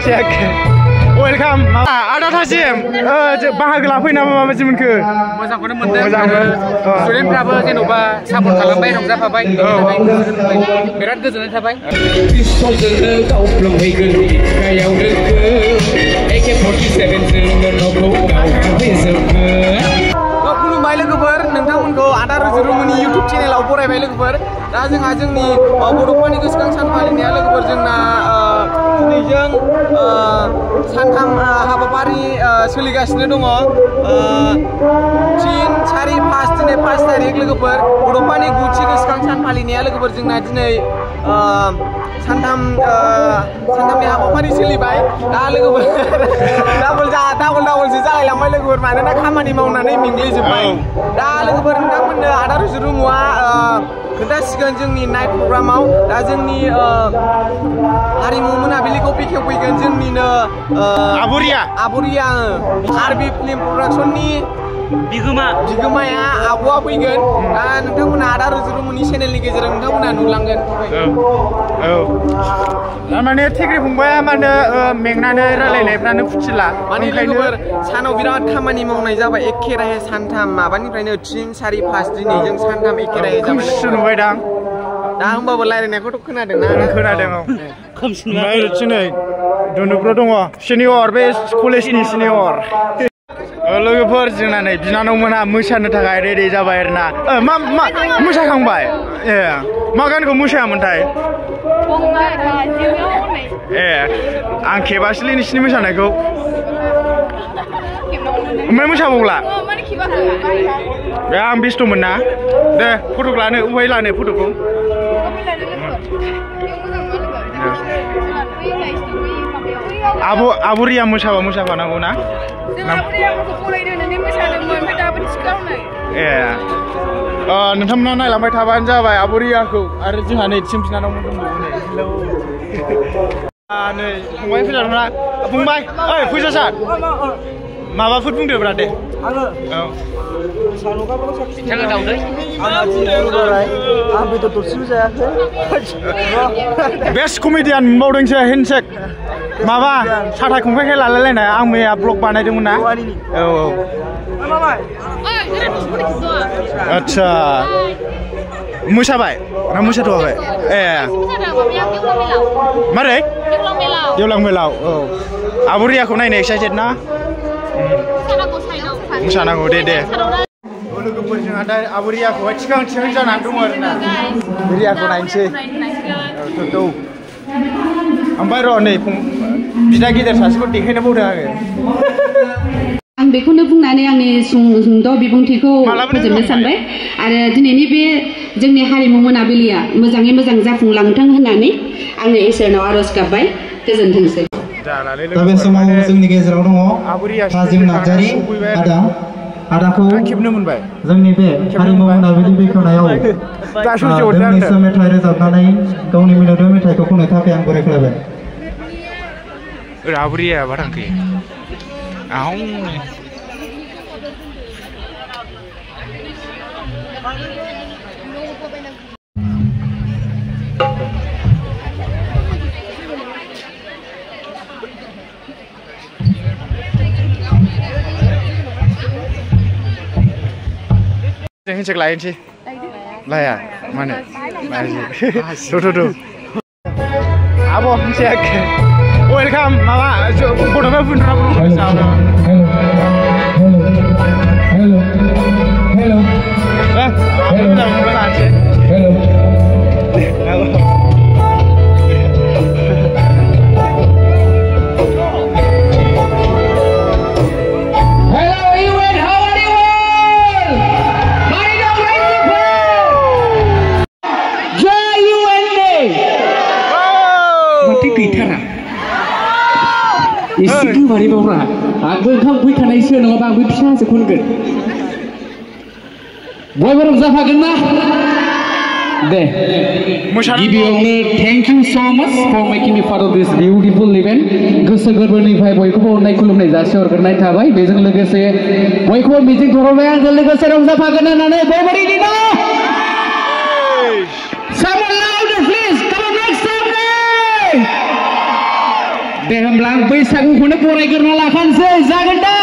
cek. Welcome. Ada Tasim. Bahagia lakuin apa macam itu? Moजांखौनो मोनदों आरो स्टुडेन्टफ्राबो जेन'बा सापर्ट खालामबाय रंजाफाबाय बिराद गोजोननाय थाबाय पिस्तलजोंनो गावफ्लंहैगोन बिखायाव लोगो AK-47जोंनो न'खौ गावफाफैजोबगोन खुलुमबाय लोगोफोर नोंथांमोनखौ आदा रुजुरुमुनि इउटुब चेनेलाव बरायबाय लोगोफोर दा जोंहा जोंनि बड'फानि गोसोखां सान फालिनाया लोगोफोर जोंना दिनैजों सानथाम हाबाफारि सोलिगासिनो दङ 3, 4, 5 दिनै 5 तारिख लोगोफोर बड'फानि गुथि गोसोखां सान फालिनाया लोगोफोर जोंना दिनै सानथामनि हाबाफारि सोलिबाय दा लोगोफोर डाबलसो जालायलांबाय लोगोफोर मानोना खामानि मावनानै मेंग्लिजोब्बाय दा लोगोफोर नोंथांमोननो आदा रुजुरुमुआ खोन्थासिगोन जोंनि नाइट प्रग्रामाव दा जोंनि हारिमु मोनाबिलिखौ बेखेवफैगोन जोंनिनो आबुरिया आरबि फिल्म प्रडाक्सननि बिगोमाया आब'आ फैगोन दा नोंथांमोना आदा रुजुरुमुनि चेनेलनि गेजेरजों नोंथांमोना नुलांगोन माने थेग्रि फंबाया माने मेंनानै रायलायनायफ्रानो फुथिला माने लोगोफोर सानाव बिराद खामानि मावनाय जाबाय एखे राहे सानथाम माबानिफ्रायनो 3, 4, 5 दिनै जों सानथाम एखे राहे जाबाय नुबायदां दा होमबाबो रायलायनायखौथ' खोनादोंना खोनादों ओमफ्राय दिनै दुनुब्र दङ सिनियर बे कलेजनि सिनियर लोगोफोर जोंना नै बिनानावमोनहा मोसानो थाखाय रेडि जाबाय आरोना मा मोसाखांबाय ए मा गानखौ मोसायामोनथाय आं खेबासैलै नोंसिनि मोसानायखौ ओमफ्राय मोसाबावला आं बेस्थ'मोन ना दे फट'क लानो अबेहाय लानो फट'खौ आबुरिया मोसाफानांगौ ना नोंथांमोना नायलांबाय थाबानो जाबाय आबुरियाखौ आरो जोंहा नै थिम बिनानावमोन दंबावो नै फंबाय फैजादोंना फंबाय ओइ फैजासार माबाफोर बुंदोब्रा दे बेस्ट कमेडियान मोनबावदोंसो हेन्डसेक माबा साथा खुंखायखाय लालायलायनाय आं मैया ब्लग बानायदोंमोन ना औ आच्छा मोसाबाय ना मोसाथ'वाखै ए मारै गेवलां मेलाव औ आबुरियाखौ नायनो एक्साइटेड ना मोसानांगौ दे लोगोफोर जोंहा दा आबुरियाखौहाय थिखां जानानै दङ आरोना आबुरियाखौ नायनोसै ओमफ्राय र' नै बिदा गिदिर सासेखौ देखायनो बावदों आं बेखौनो बुंनानै आंनि सुंद' बिबुंथिखौ फोजोबनो सानबाय आरो दिनैनि बे जोंनि हारिमु मोनाबिलिया मोजाङै मोजां जाफुंलांथों होननानै आङो इसोरनाव आर'ज गाबबाय गोजोनथोंसै दा बे समाव जोंनि गेजेराव दङ थाजिम नार्जारि आदाखौ जोंनि बे हारिमु मोनाबिलि बेखेवनायाव दोंनैसो मेथाइ रोजाबनानै गावनि मिलौदो मेथाइखौ खननो थाखाय आं बराय खालामबाय आबुरिया बारांखै हेन्डसेक लायनोसै लाया मानो आब' हेन्डसेक वेलकाम माबा बड'फा फुनरा एसे गोबारै बावरा आंबो ओंखाम फैखानायसो नङाबा आंबो फिसासो खनगोन बयबो रंजाफागोन ना दे गिबियावनो thank you so much for making me part of this beautiful event गोसो गोरबोनिफ्राय बयखौबो अननाय खुलुमनाय जासिहरग्रोनाय थाबाय बेजों लोगोसे बयखौबो मिजिं थरबाय आंजों लोगोसे रंजाफागोन होननानै बयबो रेडि ना Someone louder please come on next Sunday दे होमब्ला आं बैसागुखौनो बरायग्रोना लाखानोसै जागोन दा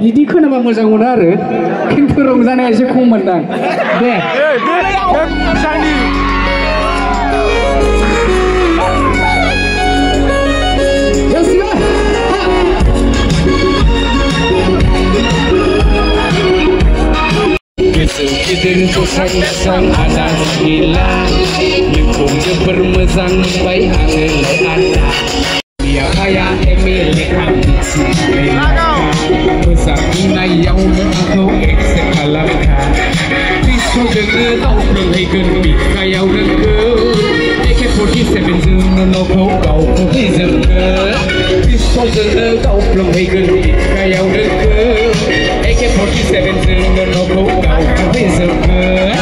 बिदि खोनाबा मोजां मोनो आरो खिन्थु रंजानाया एसे खम मोनदां दे गिदिरखौ सांग्रां आदा गैला नोंखौ जोबोर मोजां मोनबाय आङोलाय आदा बिफाया एमएलए मोजां बुंनायावनो आंखौ एक्सेप्ट खालामखा क्रिस्ट'जोंनो दावफ्रोमहैगोन बिखायाव नोंखौ AK-47 जोंनो न'खौ गावखौ फैजोबगोन क्रिस्ट'जोंनो दावफ्रोमहैगोन बिखायाव नोंखौ AK-47 जोंनो न'खौ गावखौ फैजोबगोन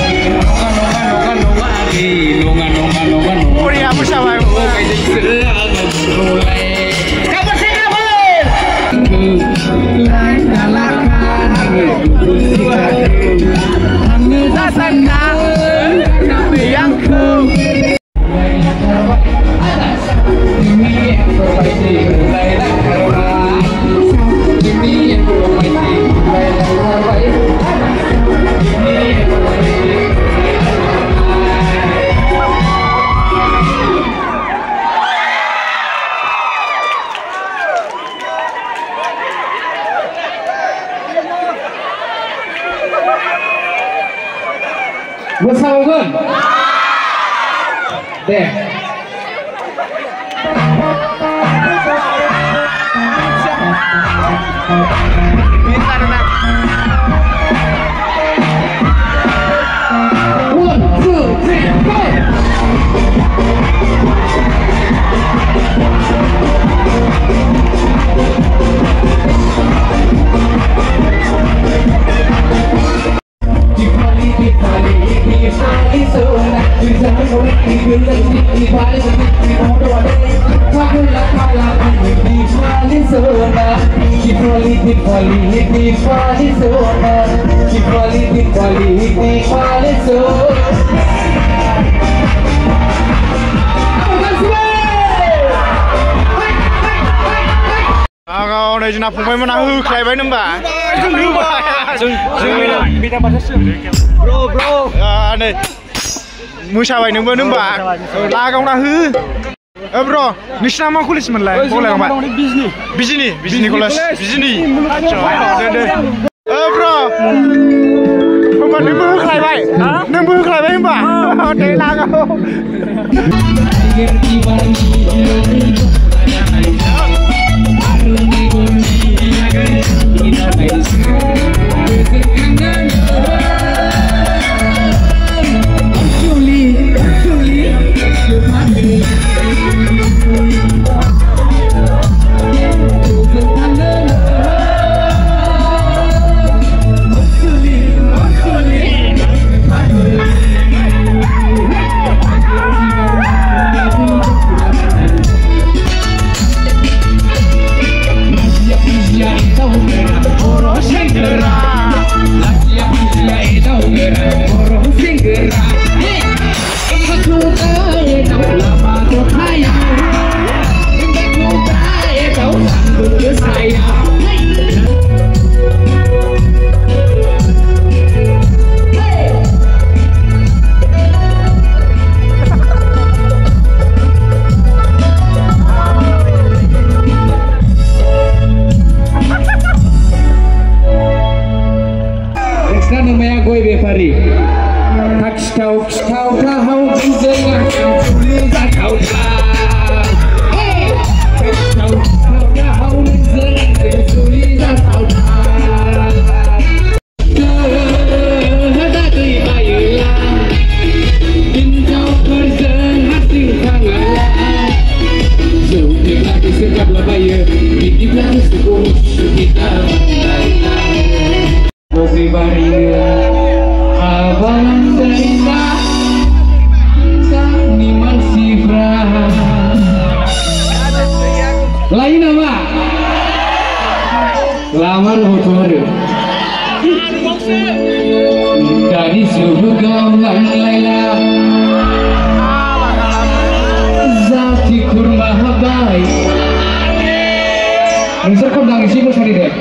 Bersama deh. One, two, three, go. जोंना फंबायमोना होख्लायबाय होनबा नै मोसाबाय नोंबो होनबा लागावना हो Bro, nोंसिना मा कलेज मोनलाय? बिजनि कलेज बिजनि bro होमबा नोंबो होख्लायबाय होमबा दे लागाव Lamar motor dari surga Laila Zati kurma habai Nusar kau nangis sih cari deh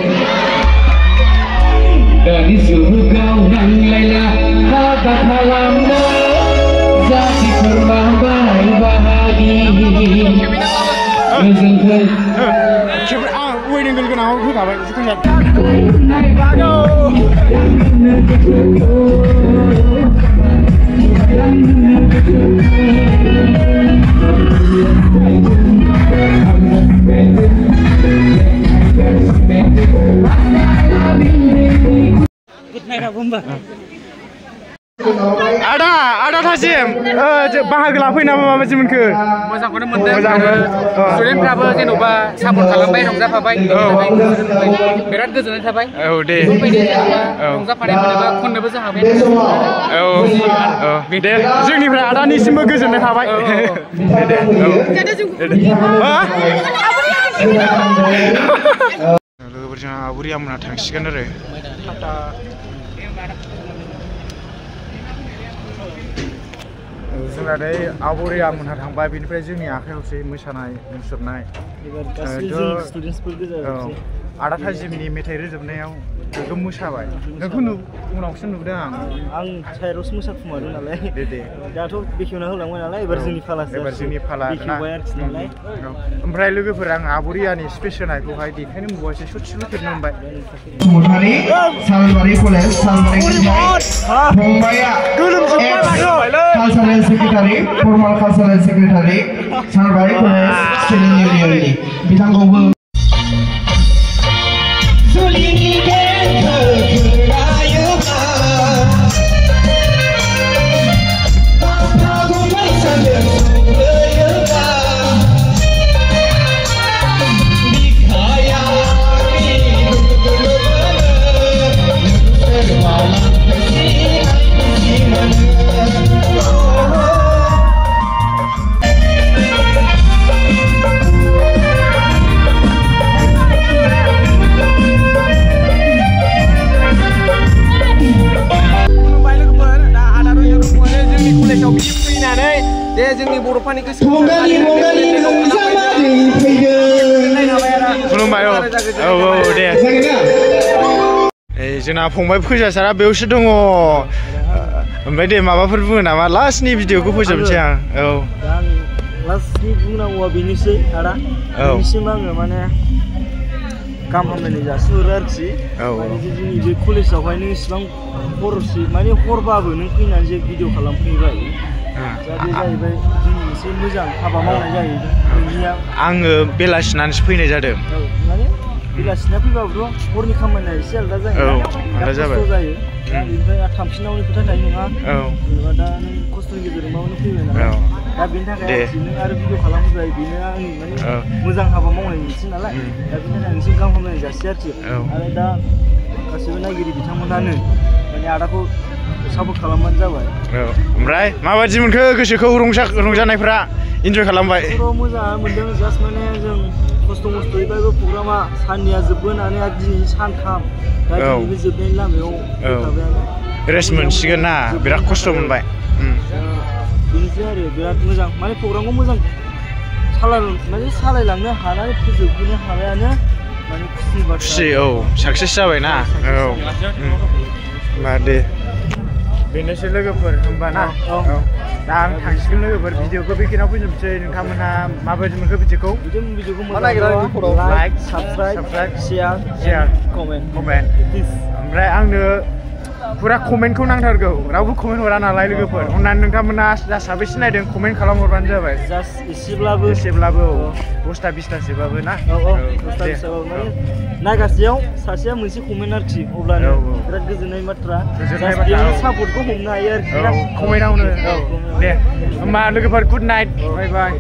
dari surga Laila kata kalamna Zati kurma habai bahagi Nusar Kenapa gue kabar itu kan? Ada Tazim, bahagia lakuin apa sih menke? Moजांखौनो मोनदों स्टुडेन्टफ्राबो जेन'बा support खालामबाय रंजाफाबाय बिराद गोजोननाय थाबाय दे रंजाफानाय मोनोबा खननोबो जाहाबाय दे जोंनिफ्राय आदानिसिमबो गोजोननाय थाबाय लोगोफोरजों आबुरिया मोना थांसिगोन आरो जोंना दै आबरिया मोनहा थांबाय बेनिफ्राय जोंनि आखायावसै मोसानाय मुसुरनाय आदा थाजिमनि मेथाइ रोजाबनायाव गोगोम मोसाबाय नोंखौ उनावसो नुदों आं साइरावसो मोसाखुमादों नालाय दे दाथ' बेखेवना होलांबाय नालाय एबार जोंनि फाला बेखेवबाय आरोखि नालाय ओमफ्राय लोगोफोर आं आबरियानि स्पेस होनायखौहाय देखायनो मोनबायसै ससेल' खेबनो मोनबाय मुथारि सालबारि कलेज सालबारि फंबाया cultural secretary former cultural secretary Salbari college student इउनियननि बिथांखौबो जोंनि बर'फोरनि गोसो खुलुमबाय दे जोंना फंबाय फोजासारा बेयावसो दङ ओमफ्राय दे माबाफोर बुङो नामा लास्टनि भिडिअखौ फोजोबनोसै आं लास्टनि बुंनांगौआ बेनोसै आदा बेनिसिम आङो माने गाहाम हामलायनाय जासिहरो आरोखि माने जोंनि बे कलेजावहाय नों इसिबां हरसि माने हरबाबो नों फैनानै जे भिडिअ खालामफैबाय दा बे जाहैबाय जोंनि एसे मोजां हाबा मावनाय जाहैदों नोंनिया आङो बेलासिनानैसो फैनाय जादों माने बेलासिना फैबाबोथ' हरनि खामानिया एसे आलादा जायो आलादा जाबाय जायो दा बेनिफ्राय थांफिननांगौनि खोथा थायो नङा जेनेबा दा नों खस्थ'नि गेजेरजोंबाबो नों फैबाय नालाय दा बेनि थाखाय आरोखि नों आरो भिडिअ खालामफैबाय बेनो आंनि माने मोजां हाबा मावनाय मोनसे नालाय दा बेनि थाखाय आं एसे गाहाम हामलायनाय जासियो आरोखि आरो दा गासैबो नायगिरि बिथांमोनानो माने आदाखौ सापर्ट खालामबानो जाबाय ओमफ्राय माबायदि मोनखो गोसोखौ रंजानायफ्रा इन्जय खालामबाय मोजां मोनदों जास्ट माने जों खस्थ' मस्थ'यैबाबो प्रग्रामा साननैया जोबबोनानै आरो दिनै सानथाम दा दिनैबो जोबनायनि लामायाव फैखाबायानो रेस्ट मोनसिगोन ना बिराद खस्थ' मोनबाय बेनोसै आरो बिराद मोजां माने प्रग्रामखौ मोजां सालायलांनो हानानै फोजोबहोनो हानायानो माने खुसि साक्सेस जाबायना होमबा दे बेनोसै लोगोफोर होमबा ना दा आं थांसिगोन लोगोफोर भिडिअखौ बेखिनियाव फोजोबनोसै नोंथांमोनहा माबायदि मोनखो भिडिअखौ लाइक साबस्क्राइब शेयार कमेन्ट ओमफ्राय आंनो फुरा कमेन्टखौ नांथारगौ रावबो कमेन्ट हरा नालाय लोगोफोर अननानै नोंथांमोना जा साबेसे नायदों कमेन्ट खालामहरबानो जाबाय जास्ट एसेब्लाबो 10ता 20तासोबाबो ना नायगासेयाव सासेया मोनसे कमेन्ट आरोखि अब्लानो बिराद गोजोननाय बाथ्रा सापर्टखौ हमनो हायो आरोखि कमेन्टआवनो दे होमबा लोगोफोर गुड नाइट बाय बाय